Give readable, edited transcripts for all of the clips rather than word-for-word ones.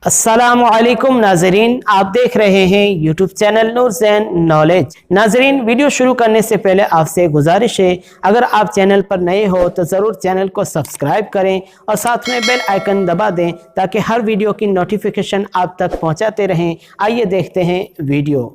अस्सलाम वालेकुम नाजरीन, आप देख रहे हैं यूट्यूब चैनल नूर ज़ैन नॉलेज। नाजरीन, वीडियो शुरू करने से पहले आपसे गुजारिश है, अगर आप चैनल पर नए हो तो ज़रूर चैनल को सब्सक्राइब करें और साथ में बेल आइकन दबा दें ताकि हर वीडियो की नोटिफिकेशन आप तक पहुंचाते रहें। आइए देखते हैं वीडियो।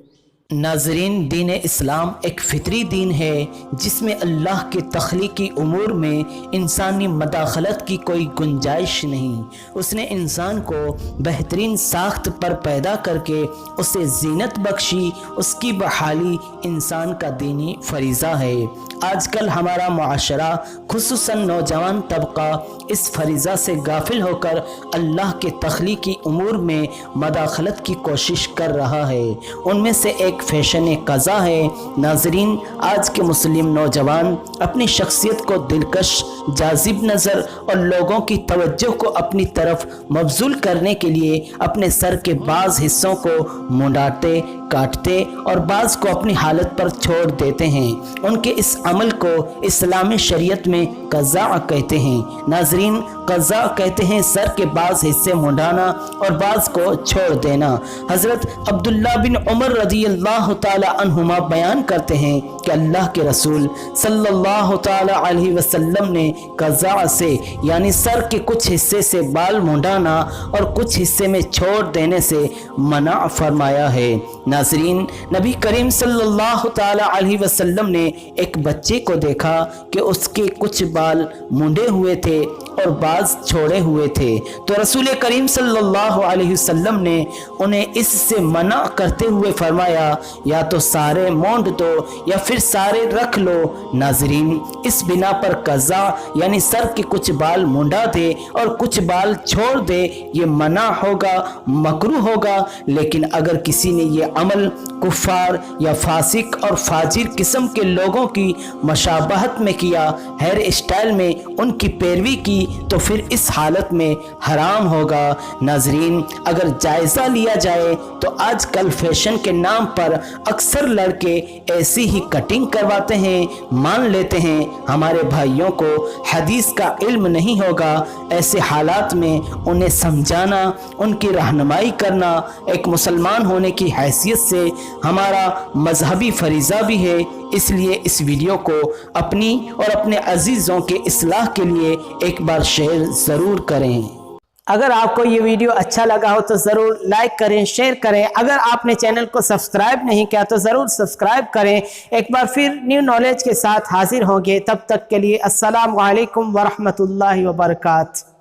नाजरीन, दीन इस्लाम एक फितरी दीन है जिसमें अल्लाह के तख्लीकी उमूर में इंसानी मदाखलत की कोई गुंजाइश नहीं। उसने इंसान को बेहतरीन साख्त पर पैदा करके उसे जीनत बख्शी। उसकी बहाली इंसान का दीनी फरीज़ा है। आजकल हमारा मुआशरा खुसूसन नौजवान तबका इस फरीज़ा से गाफिल होकर अल्लाह के तख्लीकी उमूर में मदाखलत की कोशिश कर रहा है। उनमें से एक फैशन कज़ा है। नाजरीन, आज के मुस्लिम नौजवान अपनी शख्सियत को दिलकश, जाजिब नज़र और लोगों की तवज्जो को अपनी तरफ मबजूल करने के लिए अपने सर के बाज़ हिस्सों को मुंडाते, काटते और बाज़ को अपनी हालत पर छोड़ देते हैं। उनके इस अमल को इस्लामी शरीयत में क़ज़ा कहते हैं। नाजरीन, क़ज़ा कहते हैं सर के बाज़ हिस्से मुंडाना और बाज़ को छोड़ देना। हज़रत अब्दुल्ला बिन उमर रज़ियल्लाहु ताला अन्हुमा बयान करते हैं कि अल्लाह के रसूल सल्लल्लाहु ताला अलैहि वसल्लम ने क़ज़ा से यानी सर के कुछ हिस्से से बाल मुंडाना और कुछ हिस्से में छोड़ देने से मना फरमाया है। नाज़रीन, नबी करीम सल्लल्लाहु ताला अलैहि वसल्लम ने एक बच्चे को देखा कि उसके कुछ बाल मुंडे हुए थे और बाज छोड़े हुए थे, तो रसूल करीम सल्लल्लाहु अलैहि वसल्लम ने उन्हें इससे मना करते हुए फरमाया, या तो सारे मोंड दो या फिर सारे रख लो। नाजरीन, इस बिना पर क़ज़ा यानी सर के कुछ बाल मुंडा दे और कुछ बाल छोड़ दे, ये मना होगा, मकरूह होगा। लेकिन अगर किसी ने ये अमल कुफ़ार या फासिक और फाजिर किस्म के लोगों की मशाबहत में किया, हेयर स्टाइल में उनकी पैरवी की, तो फिर इस हालत में हराम होगा। नाजरीन, अगर जायज़ा लिया जाए तो आजकल फैशन के नाम पर अक्सर लड़के ऐसी ही कटिंग करवाते हैं। मान लेते हैं हमारे भाइयों को हदीस का इल्म नहीं होगा। ऐसे हालात में उन्हें समझाना, उनकी रहनुमाई करना एक मुसलमान होने की हैसियत से हमारा मजहबी फरीज़ा भी है। इसलिए इस वीडियो को अपनी और अपने अजीज़ों के इस्लाह के लिए एक बार शेयर ज़रूर करें। अगर आपको ये वीडियो अच्छा लगा हो तो ज़रूर लाइक करें, शेयर करें। अगर आपने चैनल को सब्सक्राइब नहीं किया तो ज़रूर सब्सक्राइब करें। एक बार फिर न्यू नॉलेज के साथ हाजिर होंगे। तब तक के लिए अस्सलाम वालेकुम वरहमतुल्लाहि वबरकातुहू।